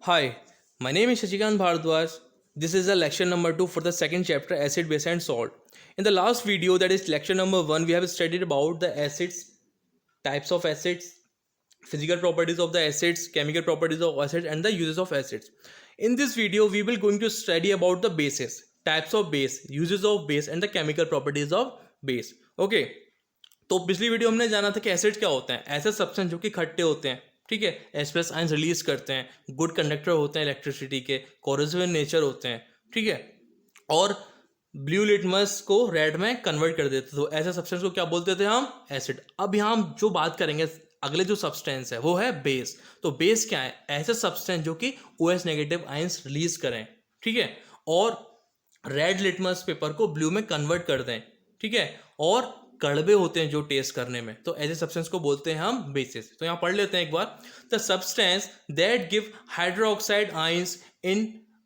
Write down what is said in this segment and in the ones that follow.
Hi, my name is Shashikant Bhardwaj. This is the lecture number 2 for the second chapter acid, base and salt. In the last video, that is lecture number 1, we have studied about the acids, types of acids, physical properties of the acids, chemical properties of acids and the uses of acids. In this video, we will going to study about the bases, types of base, uses of base and the chemical properties of base. Okay. तो पिछली video हमने जाना था कि acid क्या होते हैं, ऐसे सब्सटेंस जो कि खट्टे होते हैं, ठीक है, एच प्लस आयंस रिलीज करते हैं, गुड कंडक्टर होते हैं इलेक्ट्रिसिटी के, कोरोसिव इन नेचर होते हैं, ठीक है, और ब्लू लिटमस को रेड में कन्वर्ट कर देते थे। तो ऐसे सब्सटेंस को क्या बोलते थे हम? एसिड। अब यहाँ हम जो बात करेंगे अगले जो सब्सटेंस है वो है बेस। तो बेस क्या है? ऐसे सब्सटेंस जो कि OH नेगेटिव आयंस रिलीज करें, ठीक है, और रेड लिटमस पेपर को ब्लू में कन्वर्ट कर दें, ठीक है, और कड़वे होते हैं जो टेस्ट करने में, तो ऐसे सब्सटेंस को बोलते हैं हम बेसिस। तो यहाँ पढ़ लेते हैं एक बार। The substance that give hydroxide ions in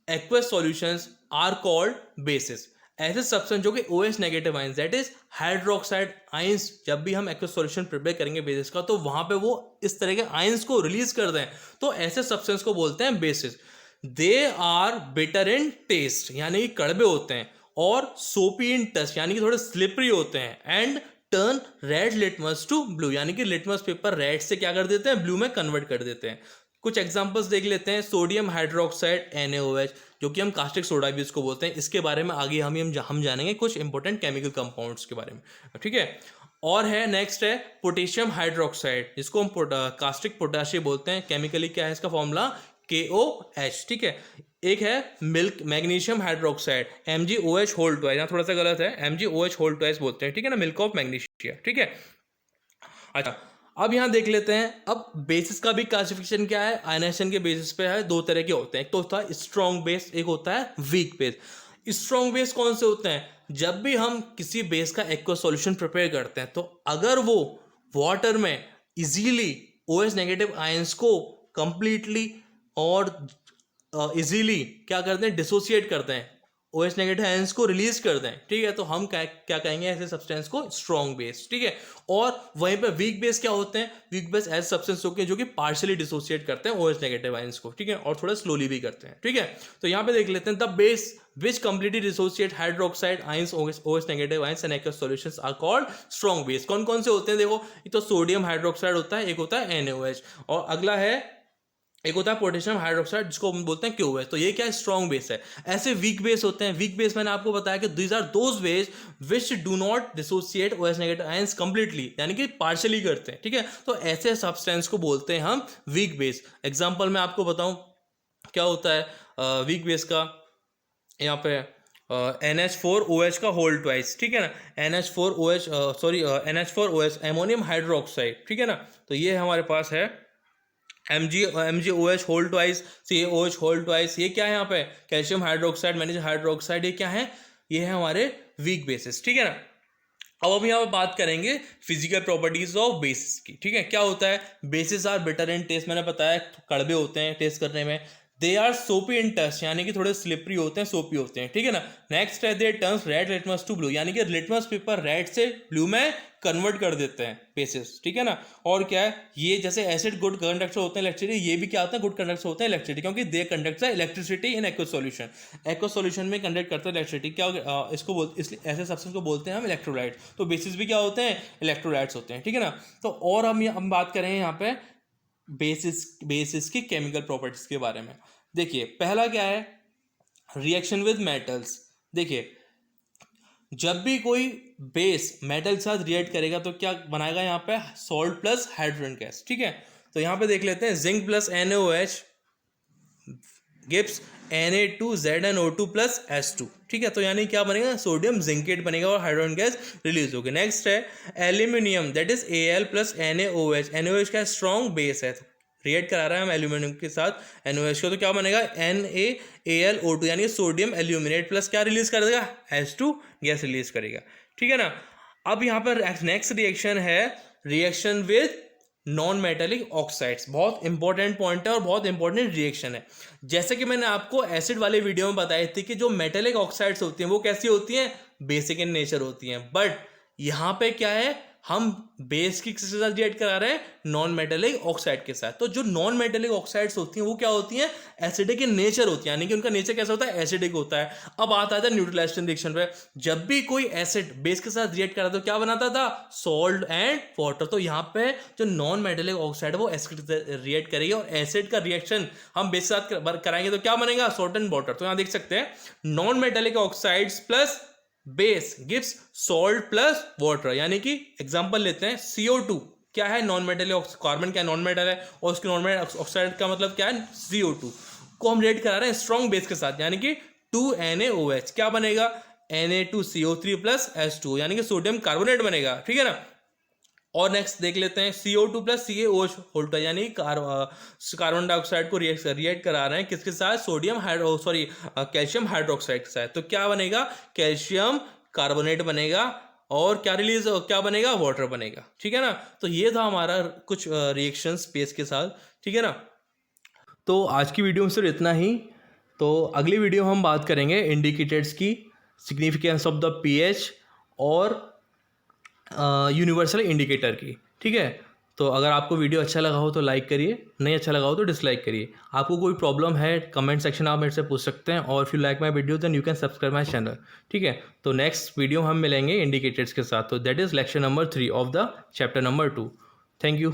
aqueous solutions are called bases. ऐसे सब्सटेंस जो कि OH negative ions, that is hydroxide ions, जब भी हम एक्वस सॉल्यूशन प्रिपेयर करेंगे बेसिस का, तो वहां पे वो इस तरह के आयंस को रिलीज कर दें, तो ऐसे सब्सटेंस को बोलते हैं bases. They are bitter in taste, यानी कि कड़वे होते हैं, और सोपी इन टच, यानी कि थोड़े स्लिपरी होते हैं, and turn red litmus to blue, यानी कि लिटमस पेपर रेड से क्या कर देते हैं? ब्लू में कन्वर्ट कर देते हैं। कुछ एग्जांपल्स देख लेते हैं। सोडियम हाइड्रोक्साइड NaOH, जो कि हम कास्टिक सोडा भी इसको बोलते हैं, इसके बारे में आगे हम जानेंगे कुछ इंपॉर्टेंट केमिकल कंपाउंड्स के बारे में, ठीक है। और है नेक्स्ट है पोटेशियम हाइड्रोक्साइड, जिसको हम कास्टिक पोटाशियम बोलते हैं। केमिकली क्या है इसका फॉर्मूला? KOH, ठीक है। एक है milk magnesium hydroxide MgOH whole twice, यहाँ थोड़ा सा गलत है, MgOH होल ट्वाइस बोलते हैं, ठीक है ना, मिल्क ऑफ मैग्नीशिया, ठीक है। अच्छा, अब यहाँ देख लेते हैं। अब बेसिस का भी क्लासिफिकेशन क्या है? आयनाइजेशन के बेसिस पे है, दो तरह के होते हैं, एक तो होता है स्ट्रॉन्ग बेस, एक होता है वीक बेस। स्ट्रॉन्ग बेस कौन से होते हैं? जब भी हम किसी बेस का एक्वस सॉल्यूशन प्रिपेयर करते हैं, तो अगर वो वाटर में इजीली OH नेगेटिव आयंस को कंप्लीटली और इजीली क्या करते हैं? डिसोसिएट करते हैं, OH नेगेटिव आयंस को रिलीज कर दें, ठीक है, तो हम क्या कहेंगे ऐसे सब्सटेंस को? स्ट्रॉन्ग बेस, ठीक है। और वहीं पे वीक बेस क्या होते हैं? वीक बेस ऐसे सब्सटेंस होते हैं जो कि पार्शियली डिसोसिएट करते हैं OH नेगेटिव आयंस को, ठीक है, और थोड़ा स्लोली भी करते हैं, ठीक है। तो यहाँ पे देख लेते हैं, the base which completely dissociate hydroxide ions OH negative ions and aqueous solutions are called strong base। कौन कौन से होते हैं? देखो, एक तो सोडियम हाइड्रोक्साइड होता है, एक होता है NaOH, और अगला है एक होता है पोटेशियम हाइड्रोक्साइड, जिसको हम बोलते हैं KOH। तो ये क्या है? स्ट्रॉन्ग बेस है। ऐसे वीक बेस होते हैं। वीक बेस मैंने आपको बताया कि these are those base which do not dissociate OH negative ions completely, यानी कि पार्शियली करते हैं, ठीक है। तो ऐसे सब्सटेंस को बोलते हैं हम वीक बेस। एग्जाम्पल मैं आपको बताऊं क्या होता है वीक बेस का। यहाँ पे NH4OH का होल ट्वाइस, ठीक है ना, NH4OH एमोनियम हाइड्रोक्साइड, ठीक है ना। तो ये हमारे पास है MgOH whole twice, CaOH whole twice. ये क्या है यहाँ पे? Calcium hydroxide, magnesium hydroxide. ये क्या है? ये है हमारे वीक बेसिस, ठीक है ना। अब हम यहाँ पे बात करेंगे फिजिकल प्रॉपर्टीज ऑफ बेसिस की, ठीक है। क्या होता है? Bases are bitter in taste, मैंने बताया कड़वे होते हैं टेस्ट करने में। दे आर सोपी इन टच, यानी कि थोड़े स्लिपरी होते हैं, सोपी होते हैं, ठीक है ना। नेक्स्ट है they turns red litmus to blue, यानी कि लिटमस पेपर रेड से ब्लू में कन्वर्ट कर देते हैं बेसिस, ठीक है ना। और क्या है? ये जैसे एसिड गुड कंडक्टर होते हैं इलेक्ट्रिसिटी, ये भी क्या होते हैं? गुड कंडक्टर होते हैं इलेक्ट्रिसिटी, क्योंकि they conduct the electricity in aqueous solution. Aqueous solution में कंडक्ट करते हैं इलेक्ट्रिसिटी। क्या इसको बोलते, इसलिए ऐसे सब्सटेंस को बोलते हैं हम इलेक्ट्रोलाइट। तो बेसिस भी क्या होते हैं? इलेक्ट्रोलाइट्स होते हैं, ठीक है ना। तो और हम बात करें यहाँ पे बेसिस की केमिकल प्रॉपर्टीज के बारे में। देखिए, पहला क्या है? Reaction with metals. देखिए, जब भी कोई बेस मेटल के साथ रिएक्ट करेगा तो क्या बनाएगा? यहाँ पे सॉल्ट प्लस हाइड्रोजन गैस, ठीक है। तो यहाँ पे देख लेते हैं, zinc plus NaOH gives Na2ZnO2 plus S2, ठीक है। तो यानी क्या बनेगा? सोडियम जिंकेट बनेगा और हाइड्रोजन गैस रिलीज होगी। नेक्स्ट है aluminium, that is Al plus NaOH। NaOH का स्ट्रॉन्ग बेस है, रिएक्ट करा रहा है हम एल्यूमिनियम के साथ NaOH को, तो क्या बनेगा? NaAlO2, यानी सोडियम एल्यूमिनेट प्लस क्या रिलीज कर देगा? H2 गैस रिलीज करेगा, ठीक है ना। अब यहाँ पर नेक्स्ट रिएक्शन है reaction with non metallic oxides. बहुत इंपॉर्टेंट पॉइंट है और बहुत इंपॉर्टेंट रिएक्शन है। जैसे कि मैंने आपको एसिड वाले वीडियो में बताई थी कि जो मेटेलिक ऑक्साइड्स होती हैं वो कैसी होती हैं? बेसिक इन नेचर होती हैं। बट यहाँ पे क्या है? हम बेस की किसके साथ रिएक्ट करा रहे हैं, नॉन मेटेलिक ऑक्साइड के साथ। तो जो नॉन मेटेलिक ऑक्साइड्स होती हैं वो क्या होती हैं, एसिडिक इन नेचर होती है, यानी कि उनका नेचर कैसा होता है, एसिडिक होता है। अब आता है न्यूट्रलाइजेशन रिएक्शन पे, जब भी कोई एसिड बेस के साथ रिएक्ट करा तो क्या बनाता था, सॉल्ट एंड वाटर। तो यहाँ पे जो नॉन मेटेलिक ऑक्साइड है वो एसिड रिएक्ट करेगी, और एसिड का रिएक्शन हम बेस के साथ कराएंगे तो क्या बनेगा, सॉल्ट एंड वाटर। तो यहाँ देख सकते हैं non metallic oxides plus base gives salt plus water, यानी कि एग्जांपल लेते हैं CO2 क्या है, नॉन मेटल, कार्बन क्या नॉन मेटल है, और उसके नॉन मेटल ऑक्साइड का मतलब क्या है, CO2 को हम रिएक्ट करा रहे हैं स्ट्रॉन्ग बेस के साथ, यानी कि 2NaOH क्या बनेगा, Na2CO3 प्लस H2, यानी कि सोडियम कार्बोनेट बनेगा, ठीक है ना। और नेक्स्ट देख लेते हैं CO2 प्लस CaOH होल्टा, यानी कार्बन डाइऑक्साइड को रिएक्ट करा रहे हैं किसके साथ, सोडियम कैल्शियम हाइड्रोक्साइड के साथ। तो क्या बनेगा, कैल्शियम कार्बोनेट बनेगा, और क्या बनेगा, वाटर बनेगा, ठीक है ना। तो ये था हमारा कुछ रिएक्शंस बेस के साथ, ठीक है ना। तो आज की वीडियो में सिर्फ इतना ही। तो अगली वीडियो हम बात करेंगे इंडिकेटर्स की, सिग्निफिकेंस ऑफ द pH और यूनिवर्सल इंडिकेटर की, ठीक है। तो अगर आपको वीडियो अच्छा लगा हो तो लाइक करिए, नहीं अच्छा लगा हो तो डिसलाइक करिए। आपको कोई प्रॉब्लम है कमेंट सेक्शन आप मेरे से पूछ सकते हैं, और if you like my video then you can subscribe my channel, ठीक है। तो नेक्स्ट वीडियो हम मिलेंगे इंडिकेटर्स के साथ, तो that is lecture number 3 of the chapter number 2। Thank you.